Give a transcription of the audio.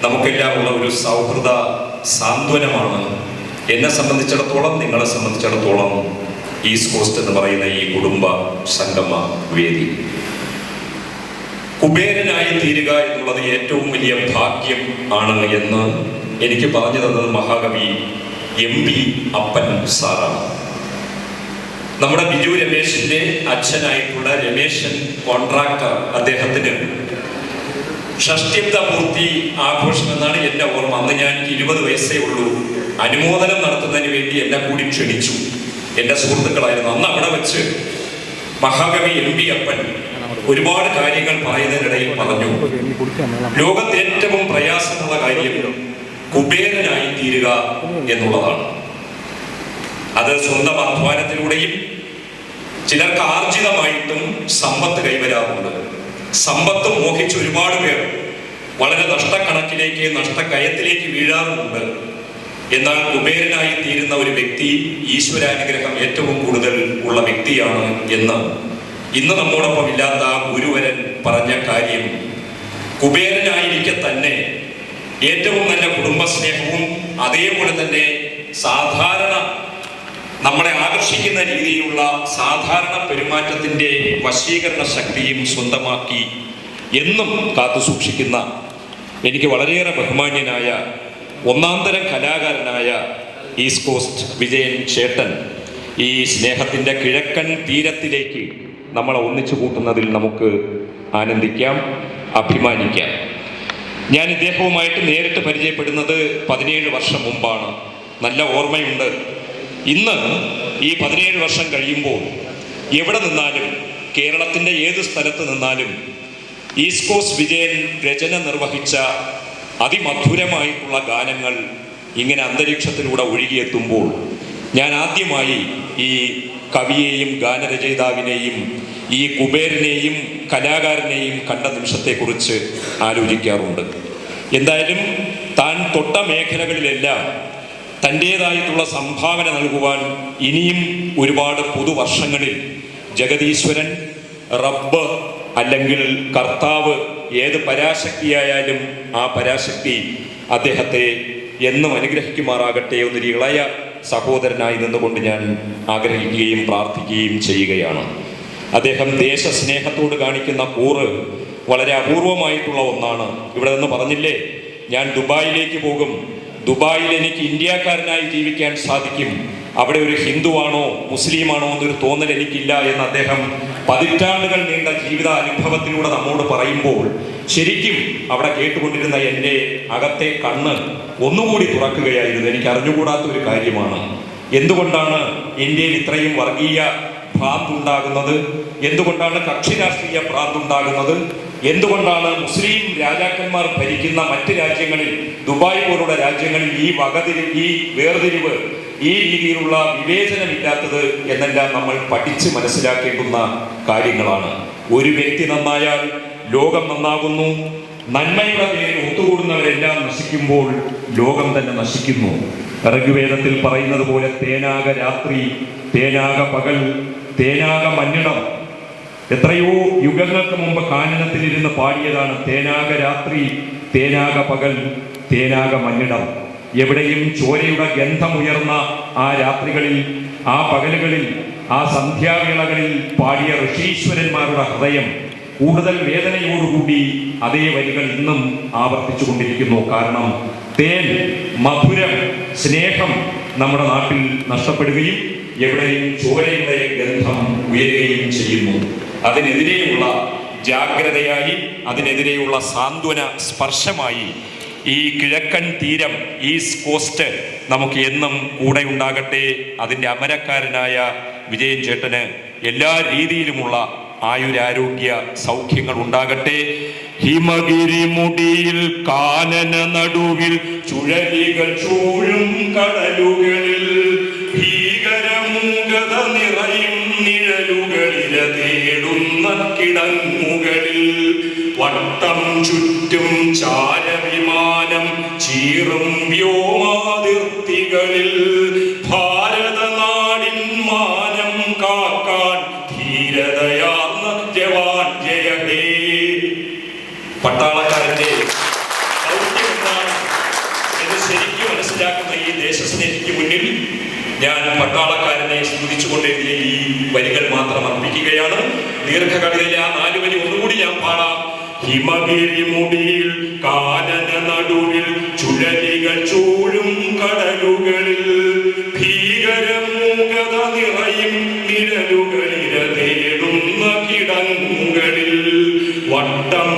നമുക്കെല്ലാം ഉള്ള ഒരു സൗഹൃദ സാന്ത്വനമാണ്. എന്നെ സംബന്ധിച്ചിടത്തോളം, നിങ്ങളെ സംബന്ധിച്ചിടത്തോളം ഈസ്റ്റ് കോസ്റ്റ് എന്ന് പറയുന്ന ഈ കുടുംബ സംഗമ വേദി. കുബേരനായി തീരുക എന്നുള്ളത് ഏറ്റവും വലിയ ഭാഗ്യം ആണ് എന്ന് എനിക്ക് പറഞ്ഞു തന്നത് മഹാകവി MP അപ്പൻ സാറാണ്. നമ്മുടെ ബിജു രമേശിന്റെ അച്ഛനായിട്ടുള്ള രമേശൻ കോൺട്രാക്ടർ, അദ്ദേഹത്തിന് ഷഷ്ടിബ്ദ പൂർത്തി ആഘോഷം എന്നാണ് എൻ്റെ ഓർമ്മ. അന്ന് ഞാൻ 20 വയസ്സേ ഉള്ളൂ. അനുമോദനം നടത്തുന്നതിന് വേണ്ടി എന്നെ കൂടി ക്ഷണിച്ചു. എൻ്റെ സുഹൃത്തുക്കളായിരുന്നു. അന്ന് അവിടെ വെച്ച് മഹാകവി MP അപ്പൻ ഒരുപാട് കാര്യങ്ങൾ പറയുന്നതിനിടയിൽ പറഞ്ഞു, ലോകത്ത് ഏറ്റവും പ്രയാസമുള്ള കാര്യം കുബേരനായി തീരുക എന്നുള്ളതാണ്. അത് സ്വന്തം അധ്വാനത്തിലൂടെയും ചിലർക്ക് ആർജിതമായിട്ടും സമ്പത്ത് കൈവരാറുണ്ട്. സമ്പത്ത് മോഹിച്ച് ഒരുപാട് പേർ വളരെ നഷ്ടക്കണക്കിലേക്ക്, നഷ്ടക്കയത്തിലേക്ക് വീഴാറുമുണ്ട്. എന്നാൽ കുബേരനായി തീരുന്ന ഒരു വ്യക്തി ഈശ്വരാനുഗ്രഹം ഏറ്റവും കൂടുതൽ ഉള്ള വ്യക്തിയാണ് എന്ന് ഇന്ന് നമ്മോടൊപ്പം ഇല്ലാത്ത ആ ഗുരുവരൻ പറഞ്ഞ കാര്യം, കുബേരനായിരിക്കെ തന്നെ ഏറ്റവും നല്ല കുടുംബസ്നേഹവും അതേപോലെ തന്നെ സാധാരണ നമ്മളെ ആകർഷിക്കുന്ന രീതിയിലുള്ള സാധാരണ പെരുമാറ്റത്തിന്റെ വശീകരണ ശക്തിയും സ്വന്തമാക്കി എന്നും കാത്തു സൂക്ഷിക്കുന്ന എനിക്ക് വളരെയേറെ ബഹുമാന്യനായ ഒന്നാന്തരം കലാകാരനായ ഈസ്റ്റ് കോസ്റ്റ് വിജയൻ ചേട്ടൻ ഈ സ്നേഹത്തിൻ്റെ കിഴക്കൻ തീരത്തിലേക്ക് നമ്മളെ ഒന്നിച്ചു കൂട്ടുന്നതിൽ നമുക്ക് ആനന്ദിക്കാം, അഭിമാനിക്കാം. ഞാൻ ഇദ്ദേഹവുമായിട്ട് നേരിട്ട് പരിചയപ്പെടുന്നത് 17 വർഷം മുമ്പാണ്. നല്ല ഓർമ്മയുണ്ട്. ഇന്ന് ഈ 17 വർഷം കഴിയുമ്പോൾ എവിടെ നിന്നാലും, കേരളത്തിൻ്റെ ഏത് സ്ഥലത്ത് നിന്നാലും ഈസ്റ്റ് കോസ്റ്റ് വിജയൻ രചന നിർവഹിച്ച അതിമധുരമായിട്ടുള്ള ഗാനങ്ങൾ ഇങ്ങനെ അന്തരീക്ഷത്തിലൂടെ ഒഴുകിയെത്തുമ്പോൾ ഞാൻ ആദ്യമായി ഈ കവിയെയും ഗാനരചയിതാവിനെയും ഈ കുബേരനെയും കലാകാരനെയും കണ്ട നിമിഷത്തെക്കുറിച്ച് ആലോചിക്കാറുണ്ട്. എന്തായാലും താൻ തൊട്ട മേഖലകളിലെല്ലാം തൻ്റേതായിട്ടുള്ള സംഭാവന നൽകുവാൻ ഇനിയും ഒരുപാട് പുതുവർഷങ്ങളിൽ ജഗതീശ്വരൻ, റബ്ബ് അല്ലെങ്കിൽ കർത്താവ്, ഏത് പരാശക്തിയായാലും ആ പരാശക്തി അദ്ദേഹത്തെ എന്നും അനുഗ്രഹിക്കുമാറാകട്ടെ എന്നൊരു ഇളയ സഹോദരനായി നിന്നുകൊണ്ട് ഞാൻ ആഗ്രഹിക്കുകയും പ്രാർത്ഥിക്കുകയും ചെയ്യുകയാണ്. അദ്ദേഹം ദേശസ്നേഹത്തോട് കാണിക്കുന്ന കൂറ് വളരെ അപൂർവമായിട്ടുള്ള ഒന്നാണ്. ഇവിടെ നിന്ന് പറഞ്ഞില്ലേ, ഞാൻ ദുബായിലേക്ക് പോകും, ദുബായിൽ എനിക്ക് ഇന്ത്യക്കാരനായി ജീവിക്കാൻ സാധിക്കും, അവിടെ ഒരു ഹിന്ദുവാണോ മുസ്ലിമാണോ എന്നൊരു തോന്നൽ എനിക്കില്ല എന്ന് അദ്ദേഹം പതിറ്റാണ്ടുകൾ നീണ്ട ജീവിത അനുഭവത്തിലൂടെ നമ്മോട് പറയുമ്പോൾ ശരിക്കും അവിടെ കേട്ടുകൊണ്ടിരുന്ന എൻ്റെ അകത്തെ കണ്ണ് ഒന്നുകൂടി തുറക്കുകയായിരുന്നു. എനിക്ക് അറിഞ്ഞുകൂടാത്ത ഒരു കാര്യമാണ്. എന്തുകൊണ്ടാണ് ഇന്ത്യയിൽ ഇത്രയും വർഗീയ ഭ്രാന്തുണ്ടാകുന്നത്? എന്തുകൊണ്ടാണ് കക്ഷി രാഷ്ട്രീയ ഭ്രാന്തുണ്ടാകുന്നത്? എന്തുകൊണ്ടാണ് മുസ്ലിം രാജാക്കന്മാർ ഭരിക്കുന്ന മറ്റ് രാജ്യങ്ങളിൽ, ദുബായ് പോലുള്ള രാജ്യങ്ങളിൽ ഈ വേർതിരിവ്, ഈ രീതിയിലുള്ള വിവേചനമില്ലാത്തത് എന്നെല്ലാം നമ്മൾ പഠിച്ച് മനസ്സിലാക്കേണ്ടുന്ന കാര്യങ്ങളാണ്. ഒരു വ്യക്തി നന്നായാൽ ലോകം നന്നാകുന്നു. നന്മയുടെ പേരിൽ ഒത്തുകൂടുന്നവരെല്ലാം നശിക്കുമ്പോൾ ലോകം തന്നെ നശിക്കുന്നു. ഋഗ്വേദത്തിൽ പറയുന്നത് പോലെ തേനാക രാത്രി, തേനാക പകൽ, തേനാക മഞ്ഞിടം. എത്രയോ യുഗങ്ങൾക്ക് മുമ്പ് കാനനത്തിലിരുന്ന് പാടിയതാണ് തേനാക രാത്രി, തേനാക പകൽ, തേനാക മഞ്ഞിടം. എവിടെയും ചോരയുടെ ഗന്ധമുയർന്ന ആ രാത്രികളിൽ, ആ പകലുകളിൽ, ആ സന്ധ്യാവേളകളിൽ പാടിയ ഋഷീശ്വരന്മാരുടെ ഹൃദയം കൂടുതൽ വേദനയോടുകൂടി അതേ വരികൾ ഇന്നും ആവർത്തിച്ചു കൊണ്ടിരിക്കുന്നു. കാരണം തേൻ, മധുരം, സ്നേഹം നമ്മുടെ നാട്ടിൽ നഷ്ടപ്പെടുകയും എവിടെയും ചോരയുടെ ഗന്ധം ഉയരുകയും ചെയ്യുന്നു. അതിനെതിരെയുള്ള ജാഗ്രതയായി, അതിനെതിരെയുള്ള സാന്ത്വന സ്പർശമായി ഈ കിഴക്കൻ തീരം, ഈസ്റ്റ് കോസ്റ്റ് നമുക്ക് എന്നും കൂടെ ഉണ്ടാകട്ടെ. അതിൻ്റെ അമരക്കാരനായ വിജയൻ ചേട്ടന് എല്ലാ രീതിയിലുമുള്ള ആയുരാരോഗ്യ സൗഖ്യങ്ങൾ ഉണ്ടാകട്ടെ. ഹിമഗിരി മുടിയിൽ കാനന നടുവിൽ ചുഴലികൾ ചൂഴും കടലുകളിൽ ഭീകരമൂകത നിറയും നിഴലുകളില തേടുന്ന കിടങ്ങുകളിൽ വട്ടം ചുറ്റും ചാരവിമാനം ചീറും വ്യോമാതിർത്തികളിൽ ഭാരതനാടിൻ മാനം കാക്കാൻ ധീരതയാർന്ന ജവാൻ ജയ ഹേ. പട്ടാളക്കാരന്റെ ദൗത്യമെന്താണ് ഞാൻ പട്ടാളക്കാരനെ സ്തുതിച്ചുകൊണ്ട് എഴുതിയ ഈ വരികൾ മാത്രം അർപ്പിക്കുകയാണ്. ദീർഘകവിതയിലെ ആ 4 വരി ഒന്നുകൂടി ഞാൻ പാടാം. ഹിമഗിരി മുടിയിൽ കാനന നടുവിൽ ചുഴലികൾ ചൂഴും കടലുകളിൽ ഭീകരമൂകത നിറയും നിഴലുകളിര തേടുന്ന കിടങ്ങുകളിൽ വട്ടം